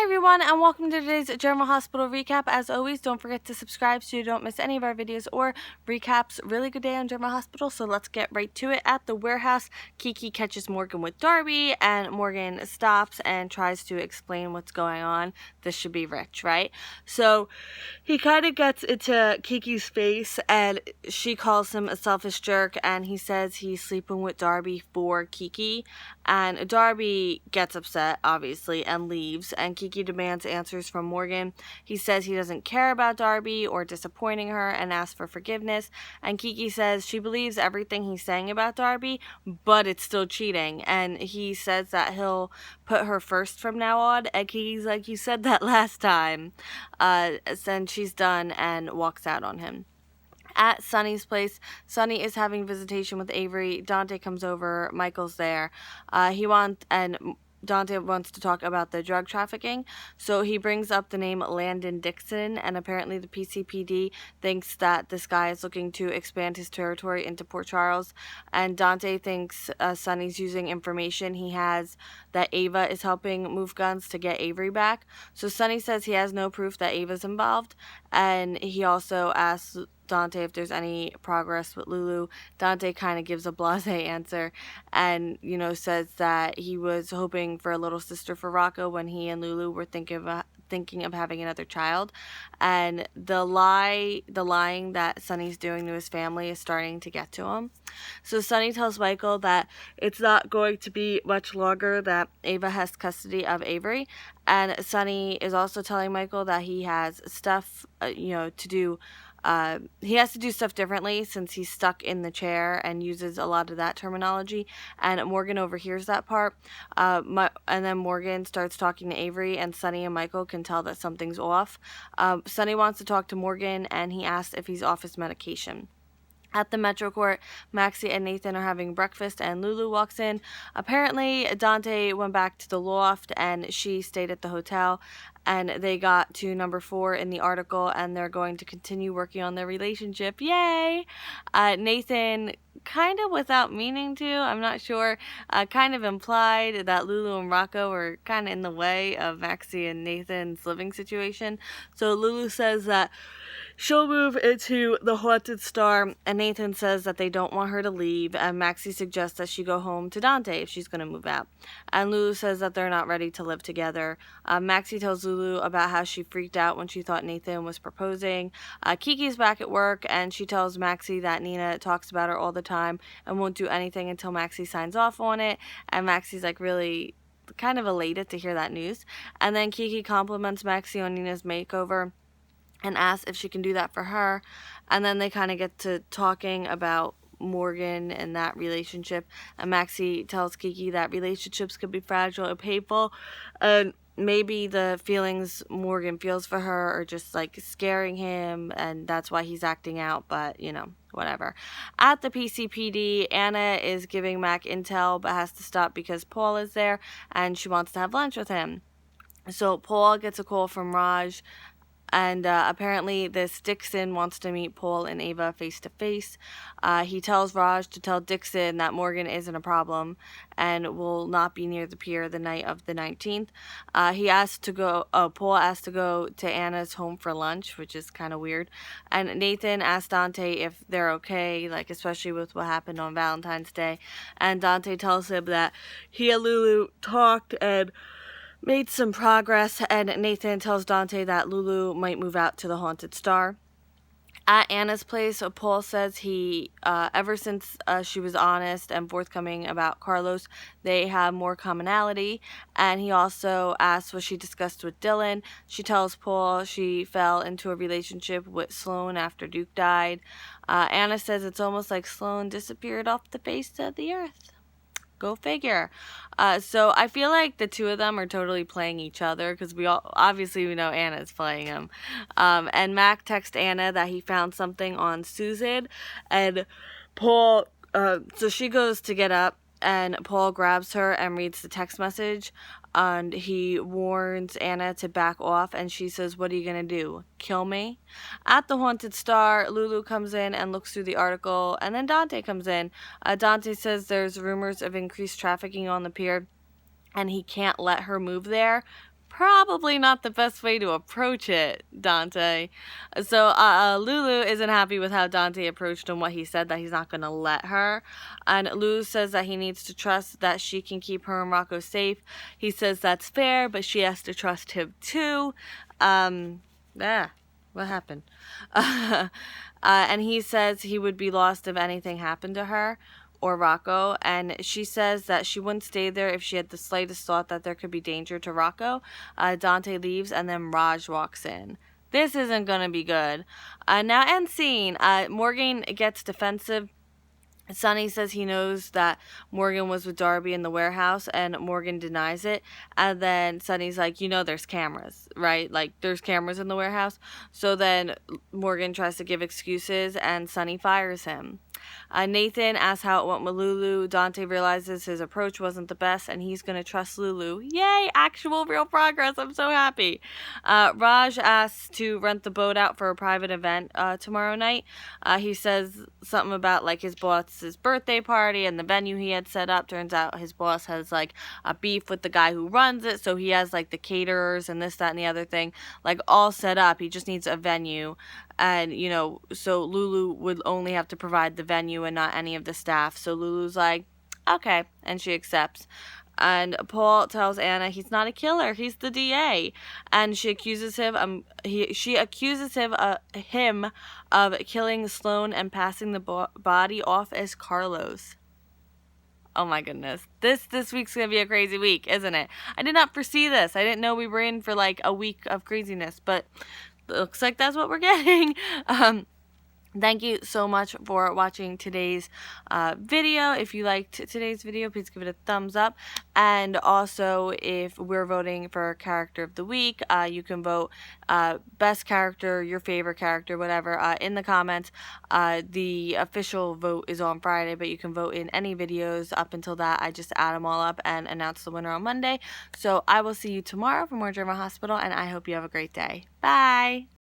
everyone, and welcome to today's General Hospital recap. As always, don't forget to subscribe so you don't miss any of our videos or recaps. Really good day on General Hospital, so let's get right to it. At the warehouse, Kiki catches Morgan with Darby, and Morgan stops and tries to explain what's going on. This should be Rich, right? So he kind of gets into Kiki's face, and she calls him a selfish jerk, and he says he's sleeping with Darby for Kiki, and Darby gets upset, obviously, and leaves, and Kiki demands answers from Morgan. He says he doesn't care about Darby or disappointing her and asks for forgiveness, and Kiki says she believes everything he's saying about Darby, but it's still cheating, and he says that he'll put her first from now on, and Kiki's like, you said that last time. Then she's done and walks out on him. At Sunny's place, Sunny is having visitation with Avery. Dante comes over. Michael's there. Dante wants to talk about the drug trafficking, so he brings up the name Landon Dixon, and apparently the PCPD thinks that this guy is looking to expand his territory into Port Charles, and Dante thinks Sunny's using information he has that Ava is helping move guns to get Avery back. So Sunny says he has no proof that Ava's involved, and he also asks Dante if there's any progress with Lulu. Dante kind of gives a blasé answer and, says that he was hoping for a little sister for Rocco when he and Lulu were thinking of having another child. And the lying that Sunny's doing to his family is starting to get to him. So Sunny tells Michael that it's not going to be much longer that Ava has custody of Avery. And Sunny is also telling Michael that he has stuff, to do. He has to do stuff differently since he's stuck in the chair and uses a lot of that terminology, and Morgan overhears that part. And then Morgan starts talking to Avery, and Sunny and Michael can tell that something's off. Sunny wants to talk to Morgan, and he asks if he's off his medication. At the Metro Court, Maxie and Nathan are having breakfast, and Lulu walks in. Apparently, Dante went back to the loft, and she stayed at the hotel, and they got to number 4 in the article, and they're going to continue working on their relationship. Yay! Nathan, kind of without meaning to, I'm not sure, kind of implied that Lulu and Rocco were kind of in the way of Maxie and Nathan's living situation. So Lulu says that she'll move into the Haunted Star, and Nathan says that they don't want her to leave, and Maxie suggests that she go home to Dante if she's going to move out. And Lulu says that they're not ready to live together. Maxie tells Lulu about how she freaked out when she thought Nathan was proposing. Kiki's back at work, and she tells Maxie that Nina talks about her all the time and won't do anything until Maxie signs off on it, and Maxie's like really kind of elated to hear that news. And then Kiki compliments Maxie on Nina's makeover and asks if she can do that for her, and then they kind of get to talking about Morgan and that relationship, and Maxie tells Kiki that relationships could be fragile and painful, and maybe the feelings Morgan feels for her are just like scaring him, and that's why he's acting out, but whatever. At the PCPD, Anna is giving Mac intel but has to stop because Paul is there and she wants to have lunch with him. So Paul gets a call from Raj, and apparently this Dixon wants to meet Paul and Ava face to face. He tells Raj to tell Dixon that Morgan isn't a problem and will not be near the pier the night of the 19th. Paul asked to go to Anna's home for lunch, which is kind of weird. And Nathan asked Dante if they're okay, like especially with what happened on Valentine's Day. And Dante tells him that he and Lulu talked and made some progress, and Nathan tells Dante that Lulu might move out to the Haunted Star. At Anna's place, Paul says he, ever since she was honest and forthcoming about Carlos, they have more commonality, and he also asks what she discussed with Dylan. She tells Paul she fell into a relationship with Sloan after Duke died. Anna says it's almost like Sloan disappeared off the face of the earth. Go figure. So I feel like the two of them are totally playing each other because we know Anna's playing him. And Mac texts Anna that he found something on Susan, and Paul, so she goes to get up, and Paul grabs her and reads the text message, and he warns Anna to back off, and she says, "What are you gonna do? Kill me?" At the Haunted Star, Lulu comes in and looks through the article, and then Dante comes in. Dante says there's rumors of increased trafficking on the pier, and he can't let her move there probably not the best way to approach it, Dante. So Lulu isn't happy with how Dante approached him, what he said, that he's not going to let her. And Lulu says that he needs to trust that she can keep her and Rocco safe. He says that's fair, but she has to trust him too. What happened? And he says he would be lost if anything happened to her or Rocco, and she says that she wouldn't stay there if she had the slightest thought that there could be danger to Rocco. Dante leaves, and then Raj walks in. This isn't gonna be good. Now end scene. Morgan gets defensive. Sonny says he knows that Morgan was with Darby in the warehouse, and Morgan denies it. And then Sonny's like, there's cameras, right? Like, there's cameras in the warehouse. So then Morgan tries to give excuses, and Sonny fires him. Nathan asks how it went with Lulu. Dante realizes his approach wasn't the best, and he's going to trust Lulu. Yay, actual real progress. I'm so happy. Raj asks to rent the boat out for a private event tomorrow night. He says something about, like, his boss's birthday party and the venue he had set up. Turns out his boss has, like, a beef with the guy who runs it, so he has, like, the caterers and this, that, and the other thing, like, all set up. He just needs a venue. And, so Lulu would only have to provide the venue and not any of the staff. So Lulu's like, okay, and she accepts. And Paul tells Anna he's not a killer, he's the DA. And she accuses him him of killing Sloan and passing the body off as Carlos. Oh my goodness. This week's going to be a crazy week, isn't it? I did not foresee this. I didn't know we were in for like a week of craziness, but looks like that's what we're getting. Thank you so much for watching today's video. If you liked today's video, please give it a thumbs up. And also, if we're voting for character of the week, you can vote best character, your favorite character, whatever, in the comments. The official vote is on Friday, but you can vote in any videos up until that. I just add them all up and announce the winner on Monday. So I will see you tomorrow for more German Hospital, and I hope you have a great day. Bye!